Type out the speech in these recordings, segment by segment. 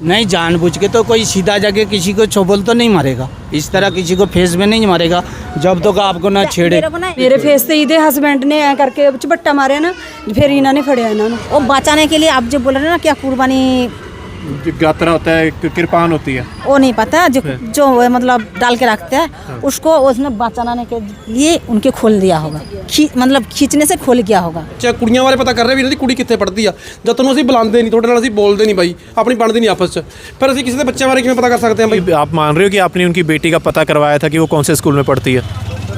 नहीं, जानबूझ के तो कोई सीधा जाके किसी को छोबल तो नहीं मारेगा, इस तरह किसी को फेस में नहीं मारेगा जब तक आपको ना छेड़े। मेरे फेस से ਇਹਦੇ ਹਸਬੈਂਡ ਨੇ ਐ ਕਰਕੇ ਝਪੱਟਾ ਮਾਰਿਆ ਨਾ, ਫਿਰ ਇਹਨਾਂ ਨੇ ਫੜਿਆ ਇਹਨਾਂ ਨੂੰ। वो बचाने के लिए आप जो बोल रहे हैं ना क्या कुर्बानी, गात्रा होता है, कृपान होती है, वो नहीं पता, जो मतलब डाल के रखते हैं उसको उसने बचाने के लिए उनके खोल दिया होगा, मतलब खींचने से खोल गया होगा। ਚਾਹ ਕੁੜੀਆਂ ਬਾਰੇ ਪਤਾ ਕਰ ਰਹੇ ਵੀ ਇਹਨਾਂ ਦੀ ਕੁੜੀ ਕਿੱਥੇ ਪੜ੍ਹਦੀ ਆ, ਜਦ ਤੁਹਾਨੂੰ ਅਸੀਂ ਬੁਲਾਉਂਦੇ ਨਹੀਂ, ਤੁਹਾਡੇ ਨਾਲ ਅਸੀਂ ਬੋਲਦੇ ਨਹੀਂ ਬਾਈ, ਆਪਣੀ ਬਣਦੀ ਨਹੀਂ ਆਪਸ 'ਚ, ਫਿਰ ਅਸੀਂ ਕਿਸੇ ਦੇ ਬੱਚਿਆਂ ਬਾਰੇ ਕਿਵੇਂ ਪਤਾ ਕਰ ਸਕਦੇ ਹਾਂ ਬਾਈ? आप मान रहे हो कि आपने उनकी बेटी का पता करवाया था कि वो कौन से स्कूल में पढ़ती है?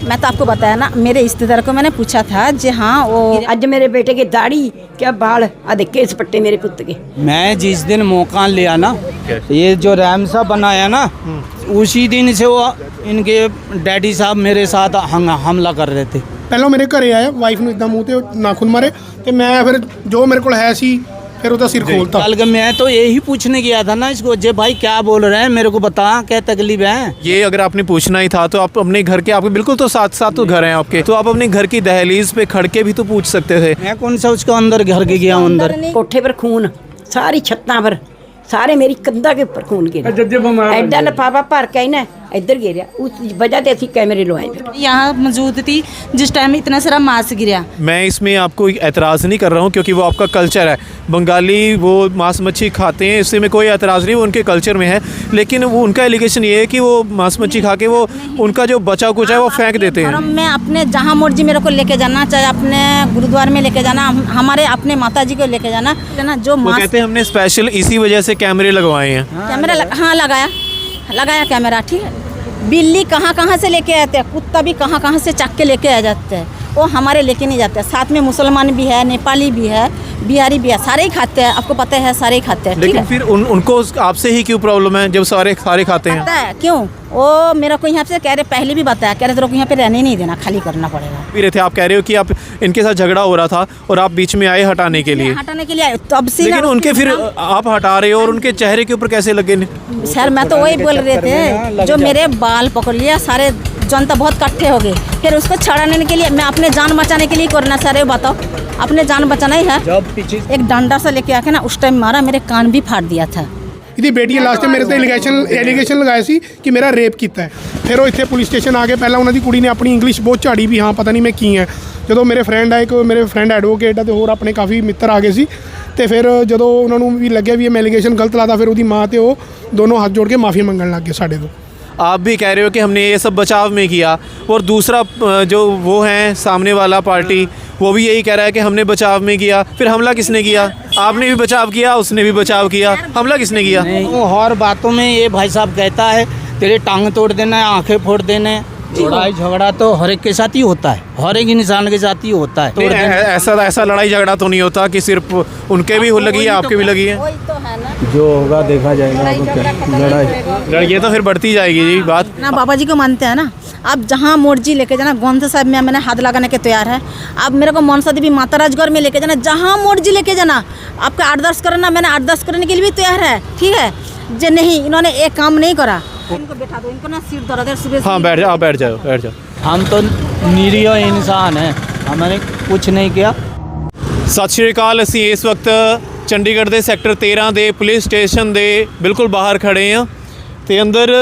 मैं तो आपको बताया ना, मेरे रिश्तेदार को मैंने पूछा था जी हाँ वो ਅੱਜ ਮੇਰੇ ਬੇਟੇ की दाढ़ी क्या बाल आ देखे इस पट्टे मेरे पुत्र के। मैं जिस दिन मौका लिया ना, ये जो रैम सा बनाया ना, उसी दिन से वो इनके डैडी साहब मेरे साथ हमला कर रहे थे। ਪਹਿਲਾਂ ਮੇਰੇ ਘਰੇ ਆਇਆ, ਵਾਈਫ ਨੂੰ ਇਦਾਂ ਮੂੰਹ ਤੇ ਨਾਖੂਨ ਮਾਰੇ ਤੇ ਮੈਂ ਫਿਰ ਜੋ ਮੇਰੇ ਕੋਲ ਹੈ ਸੀ फिर उसका सिर खोलता। कल के मैं तो यही पूछने गया था ना इसको, जे भाई क्या बोल रहे हैं, मेरे को बता क्या तकलीफ है। ये अगर आपने पूछना ही था तो आप अपने घर के, आपके बिल्कुल तो साथ साथ तो घर हैं आपके, तो आप अपने घर की दहलीज पे खड़ के भी तो पूछ सकते थे। मैं कौन सा उसको अंदर घर के गया हूं अंदर। कोठे पर खून, सारी छत्तां पर, सारे मेरी कंधा के ऊपर खून गिरा, ऐडा लिफाफा भर के ना इधर गिरा, उस वजह से असं कैमरे लवाए। यहाँ मौजूद थी जिस टाइम इतना सारा मांस गिरा। मैं इसमें आपको एतराज़ नहीं कर रहा हूँ क्योंकि वो आपका कल्चर है, बंगाली वो मांस मच्छी खाते हैं, इससे में कोई एतराज़ नहीं, वो उनके कल्चर में है। लेकिन वो उनका एलिगेशन ये है कि वो मांस मच्छी खा के वो उनका जो बचा कुछ है वो फेंक देते हैं। मैं अपने जहाँ मर्जी मेरे को लेके जाना, चाहे अपने गुरुद्वारे में लेके जाना, हमारे अपने माता जी को लेके जाना, जो वो कहते हैं हमने स्पेशल इसी वजह से कैमरे लगवाए हैं। कैमरा हाँ लगाया कैमरा, ठीक है। बिल्ली कहाँ कहाँ से लेके आते हैं, कुत्ता भी कहाँ कहाँ से चक के लेके आ जाते हैं, वो हमारे लेके नहीं जाते। साथ में मुसलमान भी है, नेपाली भी है, बिहारी भी है, सारे ही खाते हैं, आपको पता है सारे ही खाते हैं। लेकिन फिर उनको आपसे ही क्यों प्रॉब्लम है जब सारे खाते हैं? पता है क्यों? वो मेरे को यहाँ से कह रहे, पहले भी बताया, कह रहे तेरे को यहाँ पे रहने नहीं देना, खाली करना पड़ेगा। फिर थे आप कह रहे हो कि आप इनके साथ झगड़ा हो रहा था और आप बीच में आए हटाने के लिए आए, तब से। लेकिन उनके फिर आप हटा रहे हो और उनके चेहरे के ऊपर कैसे लगे? सर मैं तो वही बोल रहे थे, जो मेरे बाल पकड़ लिया, सारे जनता बहुत इकट्ठे हो गए, फिर उसको छड़ाने के लिए मैं अपने जान बचाने के लिए करना। सर ये बताओ, अपने जान बचाना ही है। एक डंडा से लेके आके ना उस टाइम मारा, मेरे कान भी फाड़ दिया था। ਇਹਦੀ ਬੇਟੀ ਲਾਸਟ ਮੇਰੇ ਤੇ ਐਲੀਗੇਸ਼ਨ ਲਗਾਇਆ ਸੀ ਕਿ ਮੇਰਾ ਰੇਪ ਕੀਤਾ ਹੈ। ਫਿਰ ਉਹ ਇੱਥੇ ਪੁਲਿਸ ਸਟੇਸ਼ਨ ਆ ਕੇ, ਪਹਿਲਾਂ ਉਹਨਾਂ ਦੀ ਕੁੜੀ ਨੇ ਆਪਣੀ ਇੰਗਲਿਸ਼ ਬਹੁਤ ਝਾੜੀ ਵੀ, ਹਾਂ ਪਤਾ ਨਹੀਂ ਮੈਂ ਕੀ ਹੈ। ਜਦੋਂ ਮੇਰੇ ਫਰੈਂਡ ਆਏ, ਕੋਈ ਮੇਰੇ ਫਰੈਂਡ ਐਡਵੋਕੇਟ ਆ ਤੇ ਹੋਰ ਆਪਣੇ ਕਾਫੀ ਮਿੱਤਰ ਆ ਗਏ ਸੀ, ਤੇ ਫਿਰ ਜਦੋਂ ਉਹਨਾਂ ਨੂੰ ਵੀ ਲੱਗਿਆ ਵੀ ਇਹ ਐਲੀਗੇਸ਼ਨ ਗਲਤ ਲਾਦਾ, ਫਿਰ ਉਹਦੀ ਮਾਂ ਤੇ ਉਹ ਦੋਨੋਂ ਹੱਥ ਜੋੜ ਕੇ ਮਾਫੀ ਮੰਗਣ ਲੱਗ ਗਏ ਸਾਡੇ ਤੋਂ। आप भी कह रहे हो कि हमने ये सब बचाव में किया, और दूसरा जो वो हैं सामने वाला पार्टी, वो भी यही कह रहा है कि हमने बचाव में किया। फिर हमला किसने किया? आपने भी बचाव किया, उसने भी बचाव किया, हमला किसने किया? वो हर बातों में ये भाई साहब कहता है तेरे टांग तोड़ देना है, आंखें फोड़ देना है। लड़ाई झगड़ा तो हर एक के साथ ही होता है, हर एक इंसान के साथ ही होता है। ऐसा लड़ाई झगड़ा तो नहीं होता कि सिर्फ उनके भी लगी है, आपके भी लगी है। जो होगा देखा जाएगा। लड़ाई ये तो फिर बढ़ती जाएगी जी बात ना। बाबा जी को मानते हैं ना, आप जहाँ मर्जी लेके जाना, गोंद साहब में मैंने हाथ लगाने के तैयार है। आप मेरे को मनसा देवी माता राजगढ़ में लेके जाना, जहाँ मर्जी लेके जाना, आपका 8-10 करना, मैंने 8-10 करने के लिए भी तैयार है, ठीक है। जो नहीं, इन्होंने एक काम नहीं करा, इनको बैठा दो, इनको ना सिर दर्द है सुबह। हाँ बैठ जाओ, बैठ जाओ। हम तो निरीह इंसान हैं, हमने कुछ नहीं किया। सत श्री अकाल। ਅਸੀਂ ਇਸ ਵਕਤ ਚੰਡੀਗੜ੍ਹ ਦੇ ਸੈਕਟਰ 13 ਦੇ ਪੁਲਿਸ ਸਟੇਸ਼ਨ ਦੇ ਬਿਲਕੁਲ ਬਾਹਰ ਖੜੇ ਹਾਂ ਤੇ ਅੰਦਰ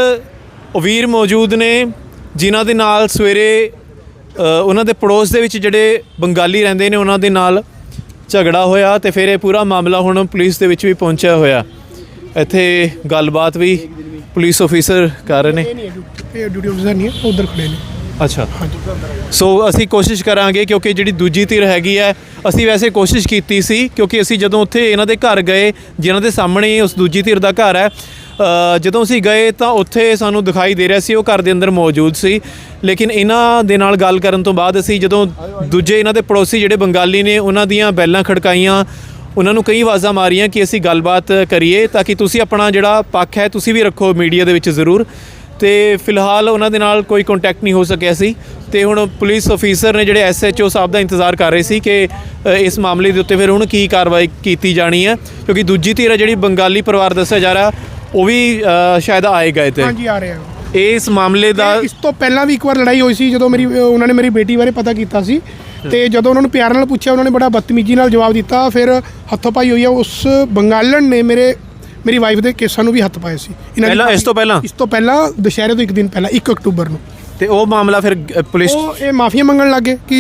ਉਹ ਵੀਰ ਮੌਜੂਦ ਨੇ ਜਿਨ੍ਹਾਂ ਦੇ ਨਾਲ ਸਵੇਰੇ ਉਹਨਾਂ ਦੇ ਪੜੋਸ ਦੇ ਵਿੱਚ ਜਿਹੜੇ ਬੰਗਾਲੀ ਰਹਿੰਦੇ ਨੇ ਉਹਨਾਂ ਦੇ ਨਾਲ ਝਗੜਾ ਹੋਇਆ ਤੇ ਫਿਰ ਇਹ ਪੂਰਾ ਮਾਮਲਾ ਹੁਣ ਪੁਲਿਸ ਦੇ ਵਿੱਚ ਵੀ ਪਹੁੰਚਿਆ ਹੋਇਆ। ਇੱਥੇ ਗੱਲਬਾਤ ਵੀ ਪੁਲਿਸ ਆਫੀਸਰ ਕਰ ਰਹੇ ਨੇ। ਇਹ ਡਿਊਟੀ ਆਫੀਸਰ ਨਹੀਂ ਹੈ, ਉਧਰ ਖੜੇ ਨੇ। ਅੱਛਾ, ਸੋ ਅਸੀਂ ਕੋਸ਼ਿਸ਼ ਕਰਾਂਗੇ ਕਿਉਂਕਿ ਜਿਹੜੀ ਦੂਜੀ ਧਿਰ ਹੈਗੀ ਹੈ, ਅਸੀਂ ਵੈਸੇ ਕੋਸ਼ਿਸ਼ ਕੀਤੀ ਸੀ ਕਿਉਂਕਿ ਅਸੀਂ ਜਦੋਂ ਉੱਥੇ ਇਹਨਾਂ ਦੇ ਘਰ ਗਏ, ਜਿਨ੍ਹਾਂ ਦੇ ਸਾਹਮਣੇ ਉਸ ਦੂਜੀ ਧਿਰ ਦਾ ਘਰ ਹੈ, ਜਦੋਂ ਅਸੀਂ ਗਏ ਤਾਂ ਉੱਥੇ ਸਾਨੂੰ ਦਿਖਾਈ ਦੇ ਰਿਹਾ ਸੀ ਉਹ ਘਰ ਦੇ ਅੰਦਰ ਮੌਜੂਦ ਸੀ। ਲੇਕਿਨ ਇਹਨਾਂ ਦੇ ਨਾਲ ਗੱਲ ਕਰਨ ਤੋਂ ਬਾਅਦ ਅਸੀਂ ਜਦੋਂ ਦੂਜੇ ਇਹਨਾਂ ਦੇ ਪੜੋਸੀ ਜਿਹੜੇ ਬੰਗਾਲੀ ਨੇ ਉਹਨਾਂ ਦੀਆਂ ਬੈਲਾਂ ਖੜਕਾਈਆਂ, ਉਹਨਾਂ ਨੂੰ ਕਈ ਆਵਾਜ਼ਾਂ ਮਾਰੀਆਂ ਕਿ ਅਸੀਂ ਗੱਲਬਾਤ ਕਰੀਏ ਤਾਂ ਕਿ ਤੁਸੀਂ ਆਪਣਾ ਜਿਹੜਾ ਪੱਖ ਹੈ ਤੁਸੀਂ ਵੀ ਰੱਖੋ ਮੀਡੀਆ ਦੇ ਵਿੱਚ ਜ਼ਰੂਰ। ਤੇ ਫਿਲਹਾਲ ਉਹਨਾਂ ਦੇ ਨਾਲ ਕੋਈ ਕੰਟੈਕਟ ਨਹੀਂ ਹੋ ਸਕਿਆ ਸੀ ਤੇ ਹੁਣ ਪੁਲਿਸ ਆਫੀਸਰ ਨੇ ਜਿਹੜੇ SHO ਸਾਹਿਬ ਦਾ ਇੰਤਜ਼ਾਰ ਕਰ ਰਹੇ ਸੀ ਕਿ ਇਸ ਮਾਮਲੇ ਦੇ ਉੱਤੇ ਫਿਰ ਹੁਣ ਕੀ ਕਾਰਵਾਈ ਕੀਤੀ ਜਾਣੀ ਹੈ ਕਿਉਂਕਿ ਦੂਜੀ ਧਿਰ ਜਿਹੜੀ ਬੰਗਾਲੀ ਪਰਿਵਾਰ ਦੱਸਿਆ ਜਾ ਰਿਹਾ ਉਹ ਵੀ ਸ਼ਾਇਦ ਆਏਗਾ ਇੱਥੇ। ਹਾਂਜੀ ਆ ਰਿਹਾ। ਇਸ ਮਾਮਲੇ ਦਾ ਇਸ ਤੋਂ ਪਹਿਲਾਂ ਵੀ ਇੱਕ ਵਾਰ ਲੜਾਈ ਹੋਈ ਸੀ ਜਦੋਂ ਉਹਨਾਂ ਨੇ ਮੇਰੀ ਬੇਟੀ ਬਾਰੇ ਪਤਾ ਕੀਤਾ ਸੀ ਤੇ ਜਦੋਂ ਉਹਨਾਂ ਨੂੰ ਪਿਆਰ ਨਾਲ ਪੁੱਛਿਆ ਉਹਨਾਂ ਨੇ ਬੜਾ ਬਦਤਮੀਜ਼ੀ ਨਾਲ ਜਵਾਬ ਦਿੱਤਾ। ਫਿਰ ਹੱਥੋਂ ਪਾਈ ਹੋਈ ਆ। ਉਸ ਬੰਗਾਲਣ ਨੇ ਮੇਰੇ ਮੇਰੀ ਵਾਈਫ ਦੇ ਕੇਸਾਂ ਨੂੰ ਵੀ ਹੱਥ ਪਾਏ ਸੀ ਪਹਿਲਾਂ ਇਸ ਤੋਂ ਪਹਿਲਾਂ ਦੁਸ਼ਹਿਰੇ ਤੋਂ ਇੱਕ ਦਿਨ ਪਹਿਲਾਂ 1 ਅਕਤੂਬਰ ਨੂੰ ਤੇ ਉਹ ਮਾਮਲਾ ਫਿਰ ਪੁਲਿਸ ਉਹ ਇਹ ਮਾਫੀਆ ਮੰਗਣ ਲੱਗੇ ਕਿ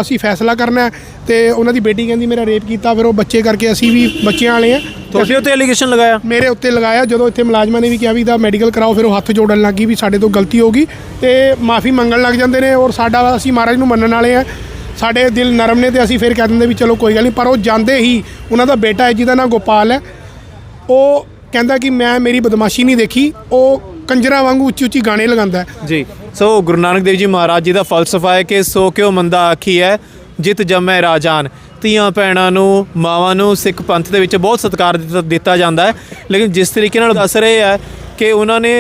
ਅਸੀਂ ਫੈਸਲਾ ਕਰਨਾ ਹੈ ਤੇ ਉਹਨਾਂ ਦੀ ਬੇਟੀ ਕਹਿੰਦੀ ਮੇਰਾ ਰੇਪ ਕੀਤਾ ਫਿਰ ਉਹ ਬੱਚੇ ਕਰਕੇ ਅਸੀਂ ਵੀ ਬੱਚਿਆਂ ਵਾਲੇ ਆ ਤੁਹਾਡੇ ਉੱਤੇ ਐਲੀਗੇਸ਼ਨ ਲਗਾਇਆ ਮੇਰੇ ਉੱਤੇ ਲਗਾਇਆ ਜਦੋਂ ਇੱਥੇ ਮੁਲਾਜ਼ਮਾਂ ਨੇ ਵੀ ਕਿਹਾ ਵੀ ਦਾ ਮੈਡੀਕਲ ਕਰਾਓ ਫਿਰ ਉਹ ਹੱਥ ਜੋੜਨ ਲੱਗੀ ਵੀ ਸਾਡੇ ਤੋਂ ਗਲਤੀ ਹੋ ਗਈ ਤੇ ਮਾਫੀ ਮੰਗਣ ਲੱਗ ਜਾਂਦੇ ਨੇ ਔਰ ਸਾਡਾ ਅਸੀਂ ਮਹਾਰਾਜ ਨੂੰ ਮੰਨਣ ਵਾਲੇ ਆ ਸਾਡੇ ਦਿਲ ਨਰਮ ਨੇ ਤੇ ਅਸੀਂ ਫਿਰ ਕਹਿ ਦਿੰਦੇ ਵੀ ਚਲੋ ਕੋਈ ਗੱਲ ਨਹੀਂ ਪਰ ਉਹ ਜਾਂਦੇ ਹੀ ਉਹਨਾਂ ਦਾ ਬੇਟਾ ਹੈ ਜਿਹਦਾ ਨਾਂ ਗੋਪਾਲ ਹੈ ਉਹ ਕਹਿੰਦਾ ਕਿ ਮੈਂ ਮੇਰੀ ਬਦਮਾਸ਼ੀ ਨਹੀਂ ਦੇਖੀ ਉਹ ਕੰਜਰਾਂ ਵਾਂਗੂ ਉੱਚੀ ਉੱਚੀ ਗਾਣੇ ਲਗਾਉਂਦਾ ਜੀ ਸੋ ਗੁਰੂ ਨਾਨਕ ਦੇਵ ਜੀ ਮਹਾਰਾਜ ਜੀ ਦਾ ਫਲਸਫਾ ਹੈ ਕਿ ਸੋ ਕਿਉ ਮੰਦਾ ਆਖੀ ਹੈ ਜਿਤ ਜੰਮੈ ਰਾਜਾਨ ਧੀਆਂ ਭੈਣਾਂ ਨੂੰ ਮਾਵਾਂ ਨੂੰ ਸਿੱਖ ਪੰਥ ਦੇ ਵਿੱਚ ਬਹੁਤ ਸਤਿਕਾਰ ਦਿੱਤਾ ਜਾਂਦਾ ਹੈ ਲੇਕਿਨ ਜਿਸ ਤਰੀਕੇ ਨਾਲ ਦੱਸ ਰਹੇ ਹੈ ਕਿ ਉਹਨਾਂ ਨੇ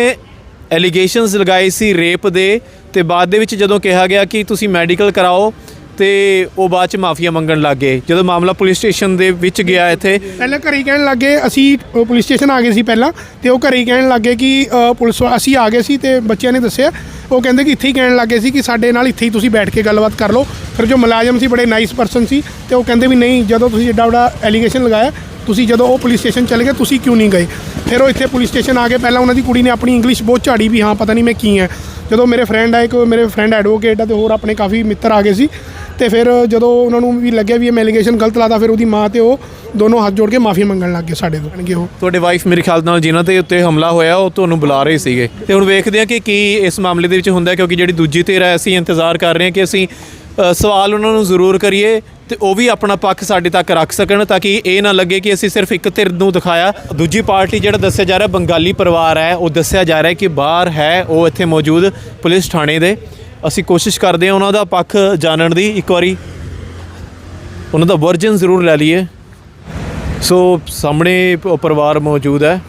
ਐਲੀਗੇਸ਼ਨਸ ਲਗਾਏ ਸੀ ਰੇਪ ਦੇ ਤੇ ਬਾਅਦ ਦੇ ਵਿੱਚ ਜਦੋਂ ਕਿਹਾ ਗਿਆ ਕਿ ਤੁਸੀਂ ਮੈਡੀਕਲ ਕਰਾਓ ਤੇ ਉਹ ਬਾਅਦ ਚ ਮਾਫੀਆ ਮੰਗਣ ਲੱਗ ਗਏ ਜਦੋਂ ਮਾਮਲਾ ਪੁਲਿਸ ਸਟੇਸ਼ਨ ਦੇ ਵਿੱਚ ਗਿਆ ਇੱਥੇ ਪਹਿਲਾਂ ਘਰੇ ਹੀ ਕਹਿਣ ਲੱਗੇ ਅਸੀਂ ਪੁਲਿਸ ਸਟੇਸ਼ਨ ਆ ਗਏ ਸੀ ਪਹਿਲਾਂ ਤੇ ਉਹ ਘਰੇ ਹੀ ਕਹਿਣ ਲੱਗੇ ਕਿ ਪੁਲਿਸ ਅਸੀਂ ਆ ਗਏ ਸੀ ਤੇ ਬੱਚਿਆਂ ਨੇ ਦੱਸਿਆ ਉਹ ਕਹਿੰਦੇ ਕਿ ਇੱਥੇ ਹੀ ਕਹਿਣ ਲੱਗੇ ਸੀ ਕਿ ਸਾਡੇ ਨਾਲ ਇੱਥੇ ਹੀ ਤੁਸੀਂ ਬੈਠ ਕੇ ਗੱਲਬਾਤ ਕਰ ਲਓ ਫਿਰ ਜੋ ਮੁਲਾਜ਼ਮ ਸੀ ਬੜੇ ਨਾਈਸ ਪਰਸਨ ਸੀ ਤੇ ਉਹ ਕਹਿੰਦੇ ਵੀ ਨਹੀਂ ਜਦੋਂ ਤੁਸੀਂ ਏਡਾ ਵੱਡਾ ਐਲੀਗੇਸ਼ਨ ਲਗਾਇਆ ਤੁਸੀਂ ਜਦੋਂ ਉਹ ਪੁਲਿਸ ਸਟੇਸ਼ਨ ਚਲੇ ਗਏ ਤੁਸੀਂ ਕਿਉਂ ਨਹੀਂ ਗਏ ਫਿਰ ਉਹ ਇੱਥੇ ਪੁਲਿਸ ਸਟੇਸ਼ਨ ਆ ਕੇ ਪਹਿਲਾਂ ਉਹਨਾਂ ਦੀ ਕੁੜੀ ਨੇ ਆਪਣੀ ਇੰਗਲਿਸ਼ ਬਹੁਤ ਝਾੜੀ ਵੀ ਹਾਂ ਪਤਾ ਨਹੀਂ ਮੈਂ ਕੀ ਹੈ ਜਦੋਂ ਮੇਰੇ ਫਰੈਂਡ ਐਡਵੋਕੇਟ ਆ ਤੇ ਹੋਰ ਆਪਣੇ ਕਾਫੀ ਮਿੱਤਰ ਆ ਗਏ ਸੀ ਤੇ ਫਿਰ ਜਦੋਂ ਉਹਨਾਂ ਨੂੰ ਵੀ ਲੱਗਿਆ ਵੀ ਇਹ ਐਲੀਗੇਸ਼ਨ ਗਲਤ ਲਾਦਾ ਫਿਰ ਉਹਦੀ ਮਾਂ ਤੇ ਉਹ ਦੋਨੋਂ ਹੱਥ ਜੋੜ ਕੇ ਮਾਫੀ ਮੰਗਣ ਲੱਗ ਗਏ ਸਾਡੇ ਤੋਂ ਉਹ ਤੁਹਾਡੇ ਵਾਈਫ ਮੇਰੇ ਖਿਆਲ ਨਾਲ ਜਿਨ੍ਹਾਂ ਦੇ ਉੱਤੇ ਹਮਲਾ ਹੋਇਆ ਉਹ ਤੁਹਾਨੂੰ ਬੁਲਾ ਰਹੇ ਸੀਗੇ ਤੇ ਹੁਣ ਵੇਖਦੇ ਹਾਂ ਕਿ ਕੀ ਇਸ ਮਾਮਲੇ ਦੇ ਵਿੱਚ ਹੁੰਦਾ ਕਿਉਂਕਿ ਜਿਹੜੀ ਦੂਜੀ ਧਿਰ ਹੈ ਅਸੀਂ ਇੰਤਜ਼ਾਰ ਕਰ ਰਹੇ ਹਾਂ ਕਿ ਅਸੀਂ ਸਵਾਲ ਉਹਨਾਂ ਨੂੰ ਜ਼ਰੂਰ ਕਰੀਏ ਤੇ ਉਹ ਵੀ ਆਪਣਾ ਪੱਖ ਸਾਡੇ ਤੱਕ ਰੱਖ ਸਕਣ ਤਾਂ ਕਿ ਇਹ ਨਾ ਲੱਗੇ ਕਿ ਅਸੀਂ ਸਿਰਫ ਇੱਕ ਧਿਰ ਨੂੰ ਦਿਖਾਇਆ ਦੂਜੀ ਪਾਰਟੀ ਜਿਹੜਾ ਦੱਸਿਆ ਜਾ ਰਿਹਾ ਬੰਗਾਲੀ ਪਰਿਵਾਰ ਹੈ ਉਹ ਦੱਸਿਆ ਜਾ ਰਿਹਾ ਕਿ ਬਾਹਰ ਹੈ ਉਹ ਇੱਥੇ ਮੌਜੂਦ ਪੁਲਿਸ ਥਾਣੇ ਦੇ ਅਸੀਂ ਕੋਸ਼ਿਸ਼ ਕਰਦੇ ਹਾਂ ਉਹਨਾਂ ਦਾ ਪੱਖ ਜਾਣਨ ਦੀ ਇੱਕ ਵਾਰੀ ਉਹਨਾਂ ਦਾ ਵਰਜਨ ਜ਼ਰੂਰ ਲੈ ਲਈਏ ਸੋ ਸਾਹਮਣੇ ਪਰਿਵਾਰ ਮੌਜੂਦ ਹੈ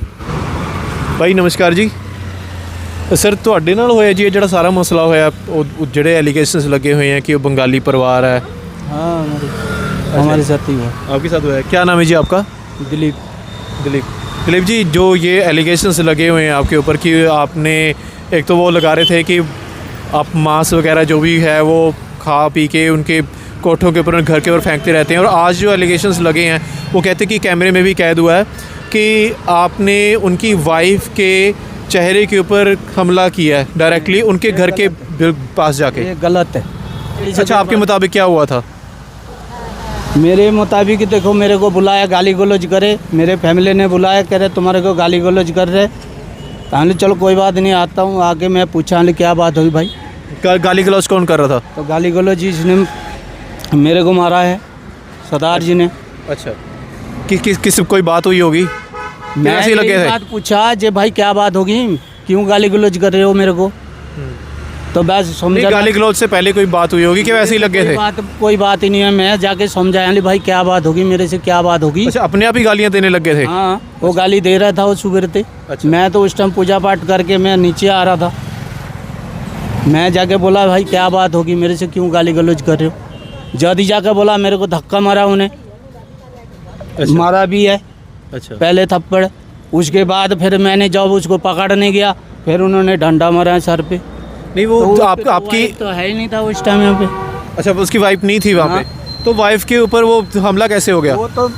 ਭਾਈ ਨਮਸਕਾਰ ਜੀ ਸਰ ਤੁਹਾਡੇ ਨਾਲ ਹੋਇਆ ਜੀ ਇਹ ਜਿਹੜਾ ਸਾਰਾ ਮਸਲਾ ਹੋਇਆ ਉਹ ਜਿਹੜੇ ਐਲੀਗੇशंस लगे हुए हैं कि वो बंगाली परिवार है हाँ हमारे साथ ही हुआ आपके साथ हुआ है क्या नाम है जी आपका दिलीप जी जो ये एलिगेशंस लगे हुए हैं आपके ऊपर कि आपने एक तो वो लगा रहे थे कि आप मांस वगैरह जो भी है वो खा पी के उनके कोठों के ऊपर घर के ऊपर फेंकते रहते हैं और आज जो एलिगेशंस लगे हैं वो कहते हैं कि कैमरे में भी कैद हुआ है कि आपने उनकी वाइफ के चेहरे के ऊपर हमला किया है डायरेक्टली उनके घर के पास जाके ये गलत है अच्छा आपके मुताबिक क्या हुआ था मेरे मुताबिक देखो मेरे को बुलाया गाली गलौज करे मेरे फैमिली ने बुलाया कह रहे तुम्हारे को गाली गलौज कर रहे कहने चलो कोई बात नहीं आता हूँ आके मैं पूछा क्या बात हुई भाई गाली गलौज कौन कर रहा था तो गाली गलौज जिसने मेरे को मारा है सरदार जी ने अच्छा किस कोई बात हुई होगी मैं ऐसे लगे थे बात पूछा जे भाई क्या बात होगी क्यों गाली गलौज कर रहे हो मेरे को तो बस समझा गाली गलौज से पहले कोई बात हुई होगी कि वैसे ही लगे थे कोई बात ही नहीं है मैं जाके समझाया भाई क्या बात होगी मेरे से क्या बात होगी अच्छा अपने आप ही गालियाँ देने लगे थे हाँ वो गाली दे रहा था वो शुगर थे अच्छा। मैं तो उस टाइम पूजा पाठ करके मैं नीचे आ रहा था मैं जाके बोला भाई क्या बात होगी मेरे से क्यों गाली गलौज कर रहे हो जल्दी जाके बोला मेरे को धक्का मारा उन्हें अच्छा। मारा भी है अच्छा पहले थप्पड़ उसके बाद फिर मैंने जब उसको पकड़ने गया फिर उन्होंने डंडा मारा सर पे नहीं वो तो आपकी तो है ही नहीं था उस टाइम यहाँ पे अच्छा उसकी वाइफ नहीं थी वहाँ पे तो वाइफ के ऊपर वो हमला कैसे हो गया वो तो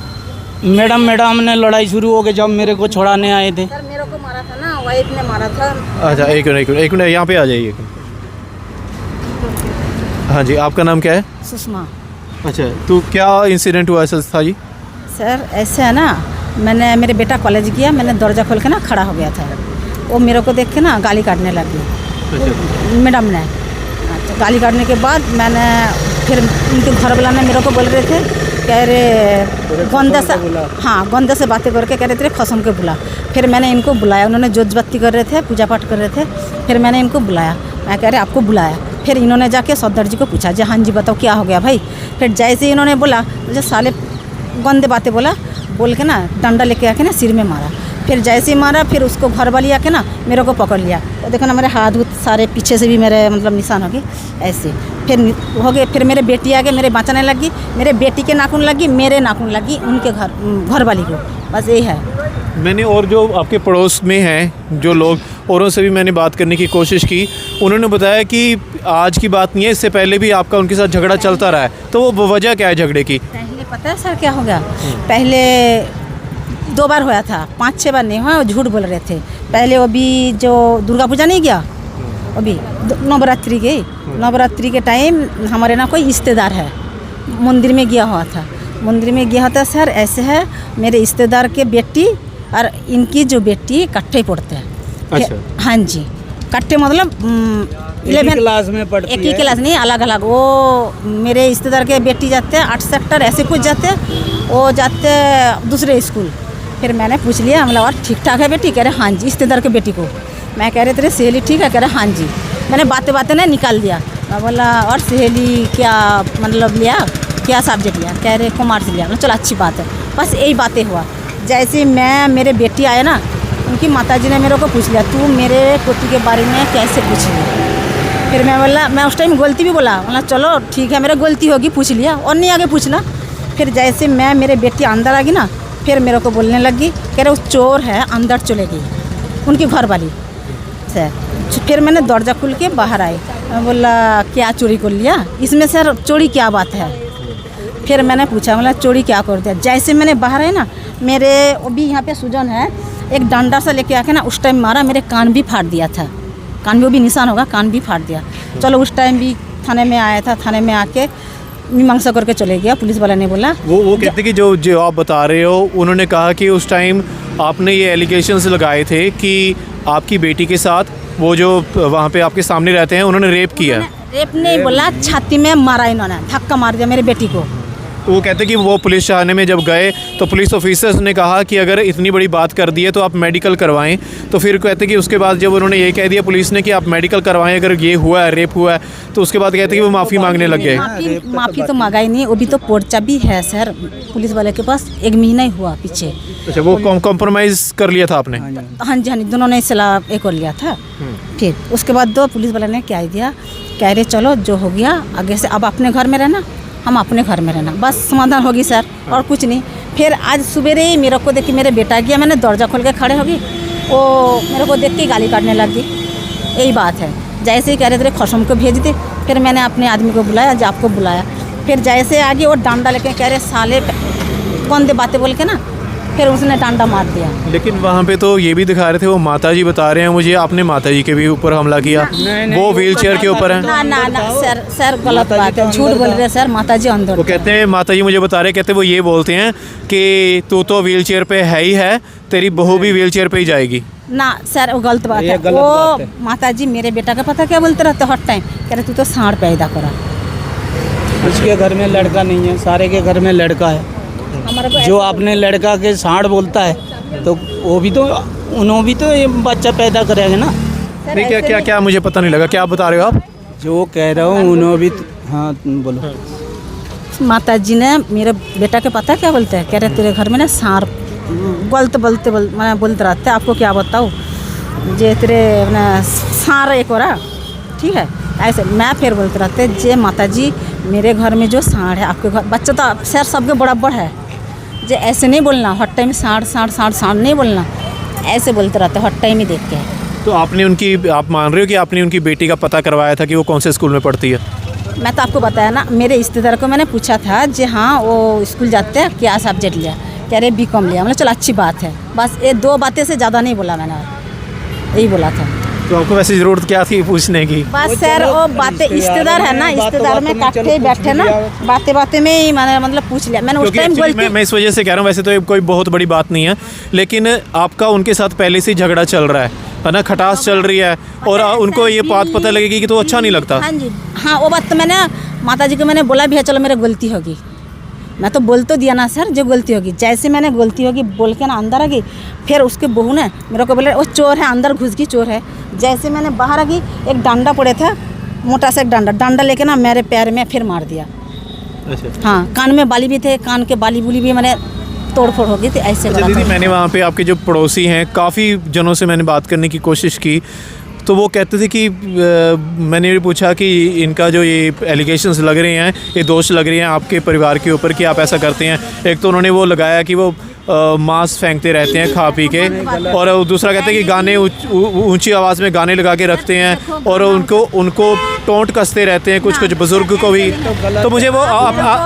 मैडम ने लड़ाई शुरू हो गई जब मेरे को छुड़ाने आए थे सर मेरे को मारा था ना वाइफ ने मारा था अच्छा एक मिनट यहाँ पे आ जाइए हाँ जी आपका नाम क्या है सुषमा अच्छा तो क्या इंसिडेंट हुआ ऐसा था जी सर ऐसे है ना मैंने मेरे बेटा कॉलेज गया मैंने दरवाज़ा खोल के ना खड़ा हो गया था वो मेरे को देख के ना गाली काटने लगी मैडम ने अच्छा गाली काटने के बाद मैंने फिर उनके घर वाला ने मेरे को बोल रहे थे कह रहे गंदे से हाँ गंदे से बातें करके कह रहे थे खसम के बुला फिर मैंने इनको बुलाया उन्होंने जोत बत्ती कर रहे थे पूजा पाठ कर रहे थे फिर मैंने इनको बुलाया मैं कह रहे आपको बुलाया फिर इन्होंने जाके सरदार जी को पूछा जी हाँ जी बताओ क्या हो गया भाई फिर जैसे इन्होंने बोला मुझे साले गंदे बातें बोल के ना डंडा लेके आके ना सिर में मारा फिर जैसे ही मारा फिर उसको घर वाली आके ना मेरे को पकड़ लिया तो देखो ना मेरे हाथ सारे पीछे से भी मेरे मतलब निशान हो गए ऐसे फिर हो गए फिर मेरे बेटी आगे मेरे बचाने लगी मेरे बेटी के नाखून लगी मेरे नाखून लगी उनके घर वाली को बस यही है मैंने और जो आपके पड़ोस में हैं जो लोग औरों से भी मैंने बात करने की कोशिश की उन्होंने बताया कि आज की बात नहीं है इससे पहले भी आपका उनके साथ झगड़ा चलता रहा है तो वो वजह क्या है झगड़े की पहले पता है सर क्या हो गया पहले 2 बार हुआ था, 5-6 बार नहीं हुआ, वो झूठ बोल रहे थे। पहले वो भी जो दुर्गा पूजा नहीं गया, अभी नवरात्रि के टाइम हमारे ना कोई रिश्तेदार है, मंदिर में गया हुआ था। मंदिर में गया था सर, ऐसे है मेरे रिश्तेदार के बेटी और इनकी जो बेटी इकट्ठे पढ़ते हैं। अच्छा। हाँ जी, इकट्ठे मतलब 11 क्लास में पढ़ती एक ही क्लास नहीं, अलग अलग। वो मेरे रिश्तेदार के बेटी जाते हैं 8 सेक्टर ऐसे कुछ जाते हैं, वो जाते हैं दूसरे स्कूल। फिर मैंने पूछ लिया, मतलब और ठीक ठाक है बेटी? कह रहे हाँ जी। रिश्तेदार के बेटी को मैं कह रहे तेरे सहेली ठीक है? कह रहे हाँ जी। मैंने बातें बातें नहीं निकाल दिया। मैं बोला और सहेली क्या मतलब लिया, क्या सब्जेक्ट लिया? कह रहे कॉमर्स लिया। मैं चलो अच्छी बात है। बस यही बातें हुआ। जैसे मैं मेरे बेटी आए ना, उनकी माताजी ने मेरे को पूछ लिया तू मेरे पोती के बारे में कैसे पूछ लिया? फिर मैं बोला, मैं उस टाइम गलती भी बोला चलो ठीक है मेरा गलती होगी, पूछ लिया और नहीं आगे पूछना। फिर जैसे मैं मेरे बेटी अंदर आ गई ना, फिर मेरे को बोलने लगी, कह रहे वो चोर है, अंदर चले गई उनकी घर वाली सर। फिर मैंने दरवाजा खुल के बाहर आई। मैं बोला क्या चोरी कर लिया इसमें सर? चोरी क्या बात है? फिर मैंने पूछा, बोला चोरी क्या कर दिया? जैसे मैंने बाहर आई ना, मेरे वो भी यहाँ पे सुजन है, एक डंडा सा लेके आके ना उस टाइम मारा, मेरे कान भी फाड़ दिया था। कान में वो भी निशान होगा, कान भी फाड़ दिया। चलो उस टाइम भी थाने में आया था, थाने में आके मीमांसा करके चले गया। पुलिस वाला ने बोला वो कहते कि जो आप बता रहे हो, उन्होंने कहा कि उस टाइम आपने ये एलिगेशंस लगाए थे कि आपकी बेटी के साथ वो जो वहाँ पे आपके सामने रहते हैं उन्होंने रेप किया। रेप नहीं बोला, छाती में मारा इन्होंने, धक्का मार दिया मेरे बेटी को। वो कहते कि वो पुलिस थाने में जब गए तो पुलिस ऑफिसर्स ने कहा कि अगर इतनी बड़ी बात कर दी है तो आप मेडिकल करवाएं। तो फिर कहते कि उसके बाद जब उन्होंने ये कह दिया पुलिस ने कि आप मेडिकल करवाएं, अगर ये हुआ है रेप हुआ है, तो उसके बाद कहते कि वो माफ़ी मांगने लग गए। माफ़ी तो मांगा ही नहीं, वो भी तो पर्चा भी है सर पुलिस वाले के पास, 1 महीना ही हुआ पीछे। अच्छा, वो कॉम्प्रोमाइज़ कर लिया था आपने? हाँ जी, दोनों ने सलाह एक कर लिया था। फिर उसके बाद दो पुलिस वाले ने क्या दिया, कह रहे चलो जो हो गया आगे से अब अपने घर में रहना, हम अपने घर में रहना, बस समाधान होगी सर और कुछ नहीं। फिर आज सवेरे ही मेरे को देख के मेरे बेटा गया, मैंने दरवाजा खोल के खड़े होगी, वो मेरे को देख के गाली काटने लग गई। यही बात है। जैसे ही कह रहे थे खसम को भेज दे, फिर मैंने अपने आदमी को बुलाया, जो आपको बुलाया। फिर जैसे आगे वो डंडा लेके कह रहे साले कौन दे बातें बोल के ना, फिर उसने डंडा मार दिया। लेकिन वहाँ पे तो ये भी दिखा रहे थे, वो माताजी बता रहे हैं मुझे आपने माताजी के भी ऊपर हमला किया। वो व्हीलचेयर के ऊपर है। ना सर गलत बात है, झूठ बोल रहे सर। माताजी अंदर वो कहते हैं, माताजी मुझे बता रहे, कहते वो ये बोलते हैं कि तू तो व्हीलचेयर पे है ही है, तेरी बहू भी व्हीलचेयर पे ही जाएगी। ना सर वो गलत बात है। वो माताजी मेरे बेटा का पता क्या बोलते रहते हर टाइम, कह रहे तू तो सांड पैदा करा। उसके घर में लड़का नहीं है, सारे के घर में लड़का है। जो आपने लड़का के सांड बोलता है तो वो भी तो उन्होंने भी तो ये बच्चा पैदा करेंगे ना। नहीं, क्या क्या क्या मुझे पता नहीं लगा, क्या बता रहे हो आप? जो कह रहा हूँ उन्होंने भी हाँ बोलो। माताजी ने मेरे बेटा के पता क्या बोलते हैं, कह रहे तेरे घर में ना सांड गलत मैं बोलते रहते हैं, आपको क्या बताऊँ जे तेरे सांड एक हो रहा, ठीक है ऐसे। मैं फिर बोलते रहते जे माताजी मेरे घर में जो सांड है, आपके घर बच्चा तो सर सबके बराबर है, जे ऐसे नहीं बोलना हर टाइम सांड सांड सांड सांड नहीं बोलना, ऐसे बोलते रहते हर टाइम ही देख के। तो आपने उनकी, आप मान रहे हो कि आपने उनकी बेटी का पता करवाया था कि वो कौन से स्कूल में पढ़ती है? मैं तो आपको बताया ना, मेरे रिश्तेदार को मैंने पूछा था जी हाँ वो स्कूल जाते हैं, क्या सब्जेक्ट लिया? कह रहे BCom लिया। मतलब चलो अच्छी बात है, बस ये 2 बातें से ज़्यादा नहीं बोला मैंने, यही बोला था। तो आपको वैसे ज़रूरत क्या थी पूछने की? बस सर वो बातें रिश्तेदार है ना, रिश्तेदार में इकट्ठे बैठे ना, बातें में ही मैंने मतलब पूछ लिया। मैंने उस टाइम गलती, मैं इस वजह से कह रहा हूँ, वैसे तो ये कोई बहुत बड़ी बात नहीं है, लेकिन आपका उनके साथ पहले से झगड़ा चल रहा है ना, खटास चल रही है, और उनको ये बात पता लगेगी कि तो अच्छा नहीं लगता। हाँ जी हाँ, वो बात तो मैंने माताजी को मैंने बोला भी है, चलो मेरी गलती होगी, मैं तो बोल तो दिया ना सर जो गलती होगी। जैसे मैंने गलती होगी बोल के ना अंदर आ गई, फिर उसके बहू ने मेरे को बोला वो चोर है, अंदर घुस गई, चोर है। जैसे मैंने बाहर आ गई, एक डंडा पड़े था, मोटा सा एक डंडा लेके ना मेरे पैर में फिर मार दिया। अच्छा। हाँ, कान में बाली भी थे, कान के बाली बुली भी मैंने तोड़ फोड़ हो गई थी ऐसे। अच्छा दीदी, मैंने वहाँ पे आपके जो पड़ोसी हैं, काफ़ी जनों से मैंने बात करने की कोशिश की, तो वो कहते थे कि मैंने भी पूछा कि इनका जो ये एलिगेशंस लग रहे हैं, ये दोष लग रहे हैं आपके परिवार के ऊपर कि आप ऐसा करते हैं। एक तो उन्होंने वो लगाया कि वो मांस फेंकते रहते हैं खा पी के, और दूसरा कहते हैं कि गाने ऊंची आवाज़ में गाने लगा के रखते हैं, और उनको टोंट कसते रहते हैं, कुछ बुज़ुर्ग को भी। तो मुझे वो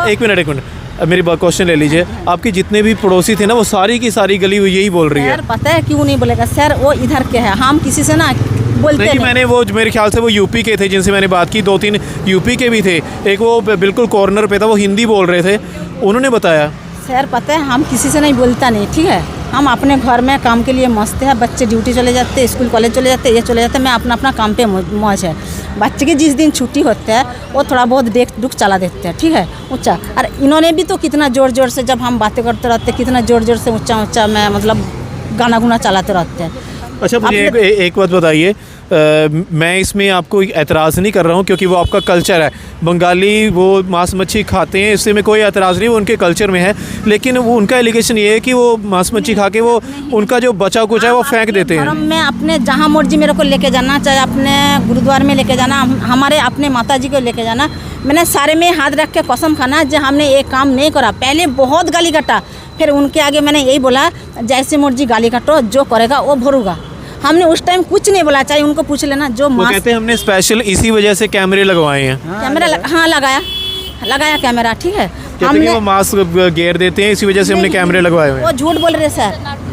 एक मिनट मेरी बात क्वेश्चन ले लीजिए, आपके जितने भी पड़ोसी थे ना वो सारी की सारी गली यही बोल रही है। सर पता है क्यों नहीं बोलेगा सर, वो इधर के है, हम किसी से ना बोलते नहीं, नहीं। मैंने वो मेरे ख्याल से वो यूपी के थे जिनसे मैंने बात की, 2-3 यूपी के भी थे, एक वो बिल्कुल कॉर्नर पे था, वो हिंदी बोल रहे थे, उन्होंने बताया। सर पता है हम किसी से नहीं बोलता नहीं, ठीक है, हम अपने घर में काम के लिए मस्त है, बच्चे ड्यूटी चले जाते हैं, स्कूल कॉलेज चले जाते हैं, ये चले जाते हैं, मैं अपना अपना काम पे मौज है। बच्चे के जिस दिन छुट्टी होते हैं वो थोड़ा बहुत देख दुख चला देते हैं, ठीक है, ऊँचा। और इन्होंने भी तो कितना ज़ोर ज़ोर से, जब हम बातें करते रहते हैं, कितना ज़ोर ज़ोर से ऊँचा ऊँचा में मतलब गाना गुना चलाते रहते हैं। अच्छा मुझे एक बात बताइए, मैं इसमें आपको एतराज़ नहीं कर रहा हूँ क्योंकि वो आपका कल्चर है, बंगाली वो मांस मच्छी खाते हैं, इससे में कोई एतराज़ नहीं, वो उनके कल्चर में है, लेकिन वो उनका एलिगेशन ये है कि वो मांस मच्छी खा के वो उनका जो बचा कुछ है वो फेंक देते हैं। धर्म में अपने जहाँ मर्जी मेरे को लेके जाना, चाहे अपने गुरुद्वार में लेके जाना, हमारे अपने माता जी को लेके जाना, मैंने सारे में हाथ रख के कसम खाना जो हमने एक काम नहीं करा। पहले बहुत गाली काटा, फिर उनके आगे मैंने यही बोला जैसे मर्जी गाली काटो, जो करेगा वो भरूगा। हमने उस टाइम कुछ नहीं बोला, चाहे उनको पूछ लेना। जो वो कहते हैं हमने स्पेशल इसी वजह से कैमरे लगवाए हैं। कैमरा हाँ लगाया कैमरा, ठीक है। कहते हैं वो मास्क घेर देते हैं, इसी वजह से हमने कैमरे लगवाए हुए हैं। वो झूठ बोल रहे सर।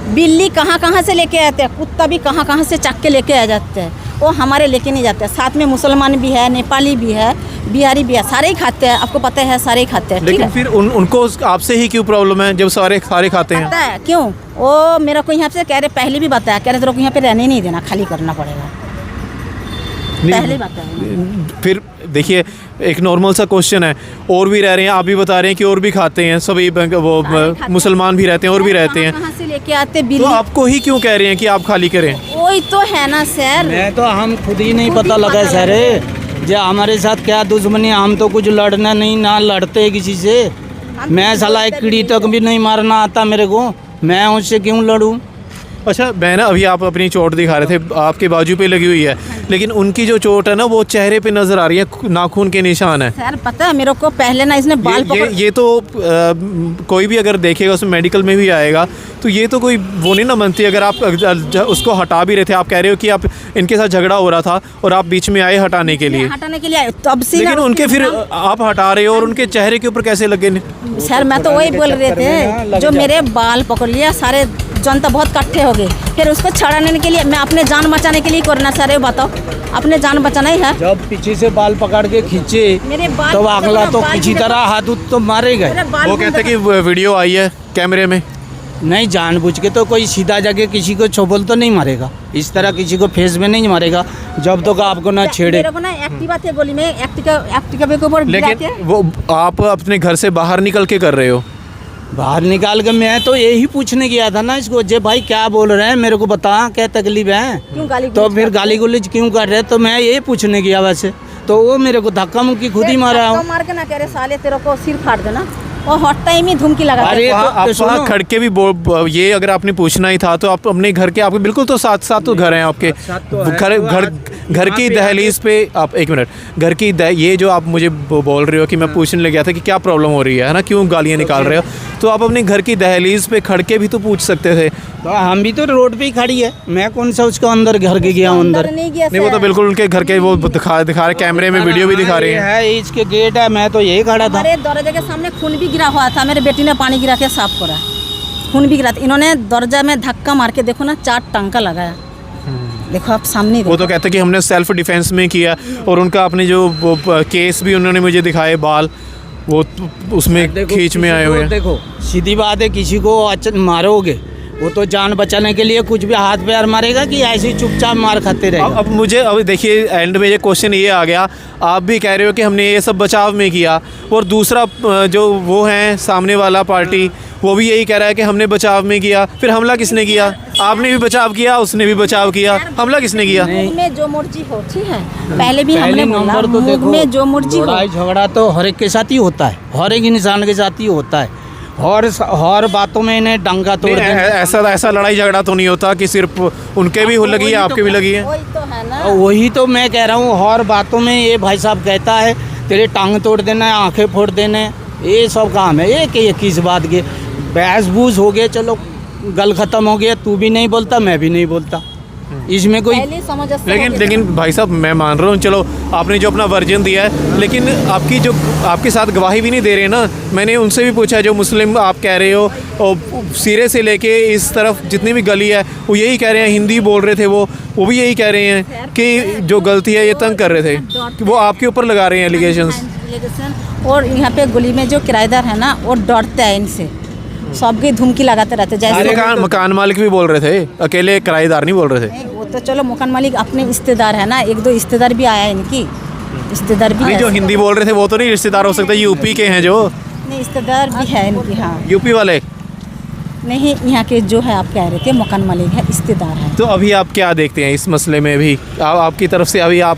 बिल्ली कहाँ कहाँ से लेके आते हैं, कुत्ता भी कहाँ कहाँ से चक के लेके आ जाते हैं, वो हमारे लेके नहीं जाते। साथ में मुसलमान भी है, नेपाली भी है, बिहारी भी है, सारे ही खाते हैं, आपको पता है सारे ही खाते हैं, ठीक लेकिन है। फिर उनको आपसे ही क्यों प्रॉब्लम है जब सारे खाते हैं? पता है क्यों? वो मेरे को यहाँ से कह रहे, पहले भी बताया, कह रहे तेरे को यहाँ पे रहने नहीं देना, खाली करना पड़ेगा, पहले बताया। फिर देखिए एक नॉर्मल सा क्वेश्चन है, और भी रह रहे हैं, आप भी बता रहे हैं कि और भी खाते हैं, सभी वो मुसलमान भी रहते हैं और भी रहते हैं, कहाँ से लेके आते तो बिल्ली? आपको ही क्यों कह रहे हैं कि आप खाली करें? वही तो है ना सर। मैं तो हम खुद ही नहीं पता लगा सर, जो हमारे साथ क्या दुश्मनी, हम तो कुछ लड़ना नहीं, ना लड़ते किसी से। मैं साला एक कीड़ी तक भी नहीं मारना आता मेरे को, मैं उससे क्यों लड़ूं? अच्छा मैं ना, अभी आप अपनी चोट दिखा रहे थे, आपके बाजू पे लगी हुई है, लेकिन उनकी जो चोट है ना वो चेहरे पे नजर आ रही है, नाखून के निशान है। सर पता है मेरे को पहले ना इसने बाल पकड़, ये तो कोई भी अगर देखेगा उसमें मेडिकल में भी आएगा, तो ये तो कोई वो नहीं ना बनती। अगर आप उसको हटा भी रहे थे, आप कह रहे हो कि आप इनके साथ झगड़ा हो रहा था और आप बीच में आए हटाने के लिए, तब से लेकिन उनके फिर आप हटा रहे हो और उनके चेहरे के ऊपर कैसे लगे? सर मैं तो वही बोल रहे थे, जो मेरे बाल पकड़ लिया, सारे जनता बहुत इकट्ठे हो गए, फिर उसको छड़ाने के लिए, मैं अपने जान बचाने के लिए करना। सर ये बताओ, अपने जान बचाना ही है। जब पीछे से बाल पकड़ के खींचे मेरे बाल तो पकड़ अगला के तो बाल किसी भी तरह देखो। हाथ उत तो मारे गए। मेरे बाल वो भी कहते हैं देखो। कि वीडियो आई है कैमरे में। नहीं, जानबूझ के तो कोई सीधा जाके किसी को छोबल तो नहीं मारेगा, इस तरह किसी को फेस में नहीं मारेगा जब तक आपको ना छेड़े। मेरे को ना एक्टिवा थे गोली में, एक्टिवा के ऊपर गिरा लेकिन के। वो आप अपने घर से बाहर निकल के कर रहे हो? बाहर निकाल के मैं तो यही पूछने गया था ना इसको, जे भाई क्या बोल रहे हैं, मेरे को बता क्या तकलीफ है, क्यों गाली तो फिर गाली गुलज क्यों कर रहे हैं, तो मैं यही पूछने गया वैसे, तो वो मेरे को धक्का मुक्की खुद ही मारा हूँ। मार के ना कह रहे साले तेरे को सिर फाड़ देना, वो हॉट टाइम ही धुमकी लगा अरे के। तो आप सुनो। वहाँ खड़के भी ये अगर आपने पूछना ही था तो आप अपने घर के, आपके बिल्कुल तो साथ तो घर हैं आपके, घर की दहलीज पे आप, एक मिनट, घर की ये जो आप मुझे बोल रहे हो कि मैं पूछने लग गया था कि क्या प्रॉब्लम हो रही है ना, क्यों गालियाँ निकाल रहे हो, तो आप अपने घर की दहलीज पे खड़के भी तो पूछ सकते थे। तो हम भी तो रोड पे ही खड़ी है, मैं कौन सा उसको अंदर घर के गया हूँ अंदर। नहीं गया नहीं वो तो बिल्कुल उनके घर के वो दिखा रहे, कैमरे में वीडियो भी दिखा रहे हैं। है इसके गेट है, मैं तो यही खड़ा था। हमारे दरवाजे के सामने खून भी गिरा हुआ था, मेरे बेटी ने पानी गिरा के साफ करा, खून भी गिरा था। इन्होंने दरवाजा में धक्का मार के देखो ना 4 टांका लगाया, देखो आप सामने वो तो कहते हैं कि हमने सेल्फ डिफेंस में किया, और उनका अपने जो केस भी उन्होंने मुझे दिखाए, बाल वो उसमें खींच में आए हुए हैं। देखो सीधी बात है, किसी को मारोगे वो तो जान बचाने के लिए कुछ भी हाथ पैर मारेगा कि ऐसे ही चुपचाप मार खाते रहेगा। अब मुझे अब देखिए एंड में ये क्वेश्चन ये आ गया, आप भी कह रहे हो कि हमने ये सब बचाव में किया, और दूसरा जो वो हैं सामने वाला पार्टी वो भी यही कह रहा है कि हमने बचाव में किया, फिर हमला किसने किया? आपने भी बचाव किया, उसने भी बचाव किया, हमला किसने किया? मुंह में जो मर्जी हो, ठीक है, पहले भी हमने बोला नंबर तो मुंह देखो, में जो मर्जी हो। लड़ाई झगड़ा तो हर एक के साथ ही होता है, हर एक इंसान के साथ ही होता है, हर बातों में इन्हें डंगा तोड़ नहीं, देना। ऐसा लड़ाई झगड़ा तो नहीं होता कि सिर्फ उनके भी लगी है, आपके भी लगी है। वही तो है ना, वही तो मैं कह रहा हूँ, हर बातों में ये भाई साहब कहता है तेरे टांग तोड़ देना है, आंखें फोड़ देना है, ये सब काम है। ये किस बात के बहस बूस हो गए, चलो गल खत्म हो गया, तू भी नहीं बोलता मैं भी नहीं बोलता, इसमें कोई पहले समझ लेकिन भाई साहब मैं मान रहा हूँ, चलो आपने जो अपना वर्जन दिया है, लेकिन आपके साथ गवाही भी नहीं दे रहे ना। मैंने उनसे भी पूछा, जो मुस्लिम आप कह रहे हो, और सिरे से लेके इस तरफ जितनी भी गली है वो यही कह रहे हैं, हिंदी बोल रहे थे वो भी यही कह रहे हैं कि जो गलती है ये तंग कर रहे थे, कि वो आपके ऊपर लगा रहे हैं एलिगेशंस। और यहाँ पे गली में जो किराएदार है ना, वो डरते हैं इनसे, सबकी धमकी लगाते रहते। जैसे मकान मालिक भी बोल रहे थे, अकेले किराएदार नहीं बोल रहे थे। वो तो चलो मकान मालिक अपने रिश्तेदार है ना, 1-2 रिश्तेदार भी आया है इनकी, रिश्तेदार भी नहीं, है। जो हिंदी बोल रहे थे वो तो नहीं रिश्तेदार हो सकते, यूपी के हैं जो। नहीं, रिश्तेदार भी है इनकी। हाँ, यूपी वाले नहीं, यहाँ के जो है आप कह रहे थे मकान मालिक है, रिश्तेदार है। तो अभी आप क्या देखते हैं इस मसले में? भी आपकी तरफ से अभी आप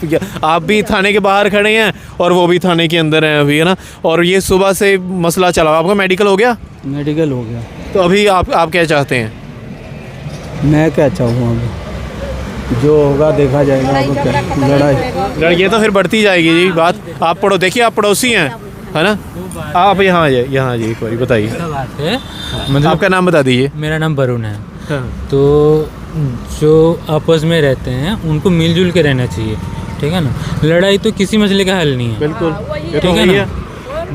भी थाने के बाहर खड़े हैं और वो भी थाने के अंदर हैं अभी, है ना? और ये सुबह से मसला चला, आपका मेडिकल हो गया? मेडिकल हो गया। तो अभी आप क्या चाहते हैं? मैं क्या चाहूँ, अभी जो होगा देखा जाएगा। अब क्या लड़ाई ये तो फिर बढ़ती जाएगी जी बात। आप देखिए आप पड़ोसी हैं, है ना? आप यहाँ आ जाइए एक बार बताइए। बात है, मतलब आपका नाम बता दीजिए। मेरा नाम वरुण है। तो जो आपस में रहते हैं उनको मिलजुल के रहना चाहिए, ठीक है ना? लड़ाई तो किसी मसले का हल नहीं है, बिल्कुल, ठीक है ना?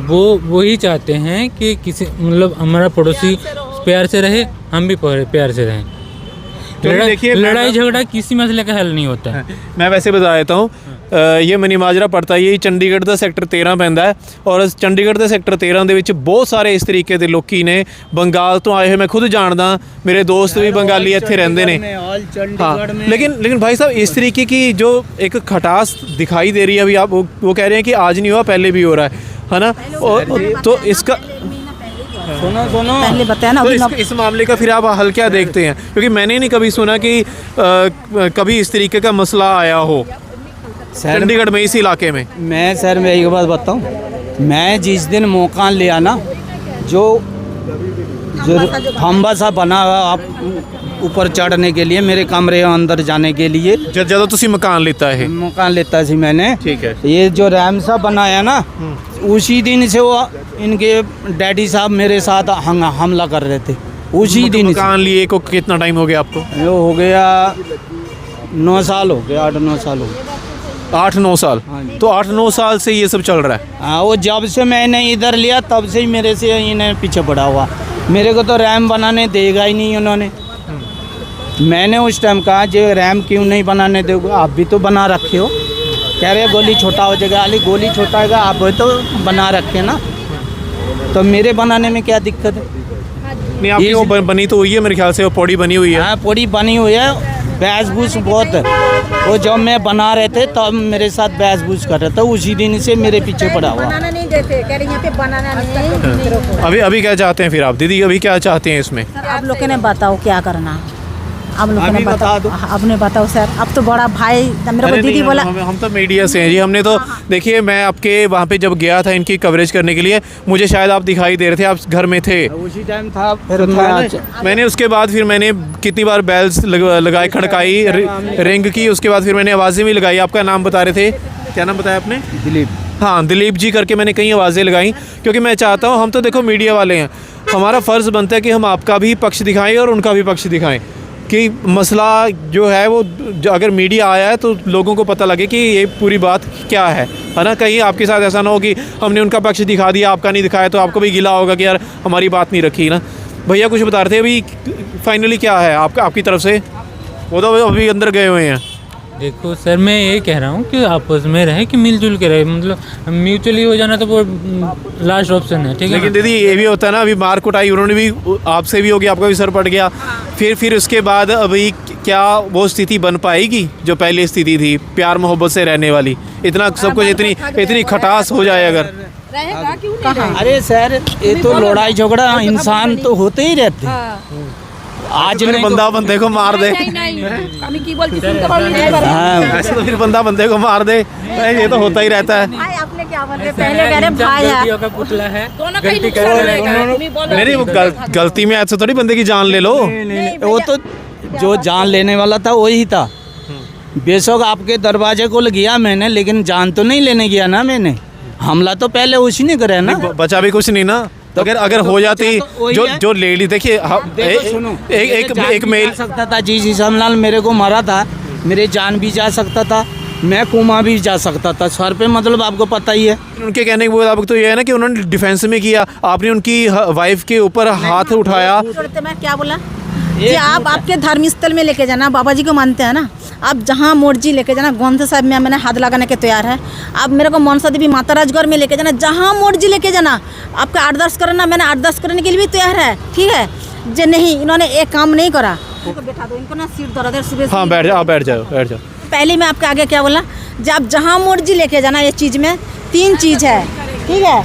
वो ही चाहते हैं कि किसी मतलब हमारा पड़ोसी प्यार से रहे, हम भी प्यार से रहें। लड़ाई झगड़ा किसी मसले का हल नहीं होता है। मैं वैसे बता देता हूँ, ये मनी माजरा पड़ता है, चंडीगढ़ ਦਾ ਸੈਕਟਰ 13 ਪੈਂਦਾ ਹੈ, ਔਰ ਚੰਡੀਗੜ੍ਹ ਦੇ ਸੈਕਟਰ 13 ਦੇ ਵਿੱਚ ਬਹੁਤ ਸਾਰੇ ਇਸ ਤਰੀਕੇ ਦੇ ਲੋਕੀ ਨੇ, ਬੰਗਾਲ ਤੋਂ ਆਏ ਹੋਏ। ਮੈਂ ਖੁਦ ਜਾਣਦਾ, ਮੇਰੇ ਦੋਸਤ भी बंगाली ਇੱਥੇ ਰਹਿੰਦੇ ਨੇ। हाँ, लेकिन भाई साहब इस तरीके की जो एक खटास दिखाई दे रही है अभी, आप वो कह रहे हैं कि आज नहीं हुआ, पहले भी हो रहा है ना? तो इसका सुनो पहले बताया ना। तो इस मामले का फिर आप हल क्या देखते हैं? क्योंकि मैंने नहीं कभी सुना कि कभी इस तरीके का मसला आया हो चंडीगढ़ में, इस इलाके में। मैं सर मैं एक बात बताऊं, मैं जिस दिन मकान लिया ना, जो खंबा सा बना हुआ आप ऊपर चढ़ने के लिए, मेरे कमरे अंदर जाने के लिए, ਜਦੋਂ ਤੁਸੀਂ मकान लेता है, मकान लेता थी मैंने, ठीक है। ये जो रैम सा बनाया ना, उसी दिन से वो इनके डैडी साहब मेरे साथ हमला कर रहे थे। उसी दिन मकान लिए को कितना टाइम हो गया आपको? ये हो गया 9 साल हो गया, 8-9 साल हो गया। 8-9 साल? तो 8-9 साल से ये सब चल रहा है? हाँ, वो जब से मैंने इधर लिया तब से ही मेरे से इन्हें पीछे पड़ा हुआ। मेरे को तो रैम बनाने देगा ही नहीं उन्होंने। मैंने उस टाइम कहा, जो रैम क्यों नहीं बनाने दोगे, आप भी तो बना रखे हो। कह रहे गोली छोटा हो जाएगा। अली गोली छोटा होगा, आप तो बना रखे ना, तो मेरे बनाने में क्या दिक्कत है? नहीं, आपकी वो बनी तो हुई है मेरे ख्याल से, वो पौड़ी बनी हुई है। हाँ, पौड़ी बनी हुई है। बहस बूस बहुत है। वो जब मैं बना रहे थे तब मेरे साथ बहस बूस कर रहे थे, उसी दिन से मेरे पीछे पड़ा हुआ। बनाना नहीं देते, कह रहे यहाँ पे बनाना नहीं। अभी क्या चाहते हैं फिर आप दीदी? अभी क्या चाहते हैं इसमें? आप लोगों ने बताओ क्या करना, आप लोगों ने अभी बता बताओ। दो। आपने बताओ सर, अब तो बड़ा भाई मेरे को दीदी बोला। हम तो मीडिया से हैं जी। हमने तो देखिए, मैं आपके वहाँ पे जब गया था इनकी कवरेज करने के लिए, मुझे शायद आप दिखाई दे रहे थे, आप घर में थे। उसी टाइम था। फिर मैंने उसके बाद फिर मैंने कितनी बार बेल्स लगाए, खड़काई, रिंग की। उसके बाद फिर मैंने आवाज़ें भी लगाई। आपका नाम बता रहे थे, क्या नाम बताया आपने? दिलीप। हाँ, दिलीप जी करके मैंने कई आवाज़ें लगाई, क्योंकि मैं चाहता हूँ, हम तो देखो मीडिया वाले हैं, हमारा फ़र्ज़ बनता है कि हम आपका भी पक्ष दिखाएं और उनका भी पक्ष दिखाएं, कि मसला जो है वो अगर मीडिया आया है तो लोगों को पता लगे कि ये पूरी बात क्या है ना? कहीं आपके साथ ऐसा ना हो कि हमने उनका पक्ष दिखा दिया, आपका नहीं दिखाया, तो आपको भी गिला होगा कि यार हमारी बात नहीं रखी ना। भैया कुछ बता रहे थे, अभी फाइनली क्या है आपकी तरफ से? वो तो अभी अंदर गए हुए हैं। देखो सर, मैं ये कह रहा हूँ कि आपस में रहे, कि मिलजुल के रहे, मतलब म्यूचुअली हो जाना तो वो लास्ट ऑप्शन है, ठीक है? लेकिन दीदी ये भी होता है ना, अभी मार कुटाई उन्होंने भी आपसे भी हो गया, आपका भी सर पड़ गया, फिर उसके बाद अभी क्या वो स्थिति बन पाएगी जो पहले स्थिति थी, प्यार मोहब्बत से रहने वाली? इतना सब कुछ इतनी खटास हो जाए अगर? अरे सर, ये तो लड़ाई झगड़ा इंसान तो होते ही रहते हैं। आज फिर बंदा बंदे को मार दे, ऐसे तो फिर बंदा बंदे को मार दे, ये तो होता ही रहता है। आपने क्या बोल रहे? पहले कह रहे भाई है, गलतियों का पुतला है, गलती नहीं, वो गलती में ऐसे थोड़ी बंदे की जान ले लो। वो तो जो जान लेने वाला था वही था। बेशक आपके दरवाजे को गया मैंने, लेकिन जान तो नहीं लेने गया ना मैंने। हमला तो पहले उसी ने करा ना। बचा भी कुछ नहीं ना, अगर हो जाती जो लेडी देखिए एक मेल सकता था जी समलाल मेरे को मारा था, मेरी जान भी जा सकता था, मैं कोमा भी जा सकता था सर पे, मतलब आपको पता ही है। उनके कहने के मुताबिक तो ये है ना कि उन्होंने डिफेंस में किया, आपने उनकी वाइफ के ऊपर हाथ उठाया। मैं क्या बोला जी, आप आपके धार्मिक स्थल में लेके जाना, बाबा जी को मानते हैं ना, आप जहाँ मर्जी लेके जाना, ग्रंथ साहिब में मैंने हाथ लगाने के तैयार है। आप मेरे को मनसा देवी माता राजगढ़ में लेके जाना, जहाँ मर्जी लेके जाना, आपका अरदास करना, मैंने अरदास करने के लिए भी तैयार है, ठीक है। जो नहीं इन्होंने एक काम नहीं करा, बैठा दो इनको ना, सीट दर्द है सुबह। हाँ बैठ जाओ, बैठ जाओ, बैठ जाओ। पहले मैं आपके आगे क्या बोला, जब आप जहाँ मर्जी लेके जाना, ये चीज़ में 3 चीज़ है, ठीक है।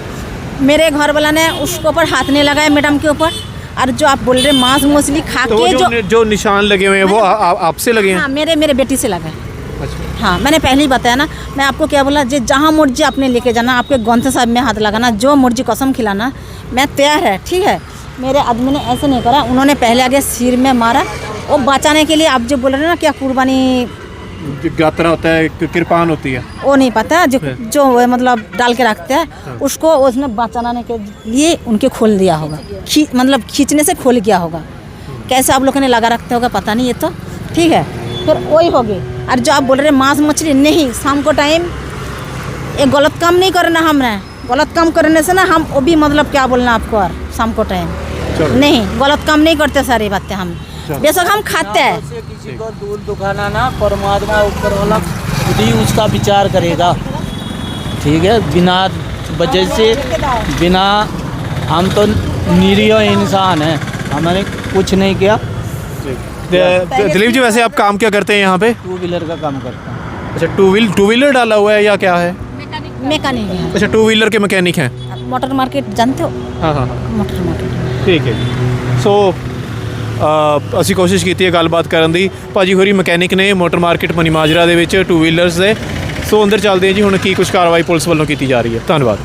मेरे घर वाला ने उसके ऊपर हाथ नहीं लगाया मैडम के ऊपर, और जो आप बोल रहे मांस मछली खा तो के जो निशान लगे हुए हैं वो आपसे लगे हैं? हाँ मेरे बेटी से लगा है। हाँ मैंने पहले ही बताया ना, मैं आपको क्या बोला, जो जहाँ मर्जी आपने लेके जाना, आपके ग्रंथ साहिब में हाथ लगाना, जो मर्जी कसम खिलाना, मैं तैयार है, ठीक है। मेरे आदमी ने ऐसे नहीं करा, उन्होंने पहले आगे सिर में मारा, वो बचाने के लिए आप जो बोल रहे हैं ना क्या कुर्बानी गात्रा होता है, कृपान होती है, वो नहीं पता, जो मतलब डाल के रखते हैं उसको, उसमें बचाने के लिए उनके खोल दिया होगा, मतलब खींचने से खोल गया होगा, कैसे आप लोगों ने लगा रखते होगा पता नहीं, ये तो ठीक है। फिर वही होगी। और जो आप बोल रहे मांस मछली नहीं, शाम को टाइम ये गलत काम नहीं करना, हमने गलत काम करने से ना हम वो भी मतलब क्या बोलना आपको, और शाम को टाइम नहीं गलत काम नहीं करते, सारी बातें हम बेशक हम खाते हैं। किसी को दूध दुखाना ना, परमात्मा ऊपर वाला खुद ही उसका विचार करेगा, ठीक है। बिना वजह से, बिना, हम तो निरीह इंसान हैं, हमने कुछ नहीं किया। दिलीप जी वैसे आप काम क्या करते हैं यहाँ पे? 2 व्हीलर का काम करता हूँ। अच्छा, टू व्हीलर डाला हुआ है या क्या है? मैकेनिक है। अच्छा, 2 व्हीलर के मैकेनिक हैं। मोटर मार्केट जानते हो? हाँ हाँ, मोटर मार्केट, ठीक है। सो ਅਸੀਂ ਕੋਸ਼ਿਸ਼ ਕੀਤੀ ਹੈ ਗੱਲਬਾਤ ਕਰਨ ਦੀ। ਭਾਜੀ ਹੋਰੀ ਮਕੈਨਿਕ ਨੇ ਮੋਟਰ ਮਾਰਕੀਟ ਮਨੀ ਮਾਜਰਾ ਦੇ ਵਿੱਚ 2 ਵੀਲਰਸ ਦੇ। ਸੋ ਅੰਦਰ ਚੱਲਦੇ ਹਾਂ ਜੀ, ਹੁਣ ਕੀ ਕੁਝ ਕਾਰਵਾਈ ਪੁਲਿਸ ਵੱਲੋਂ ਕੀਤੀ ਜਾ ਰਹੀ ਹੈ। ਧੰਨਵਾਦ।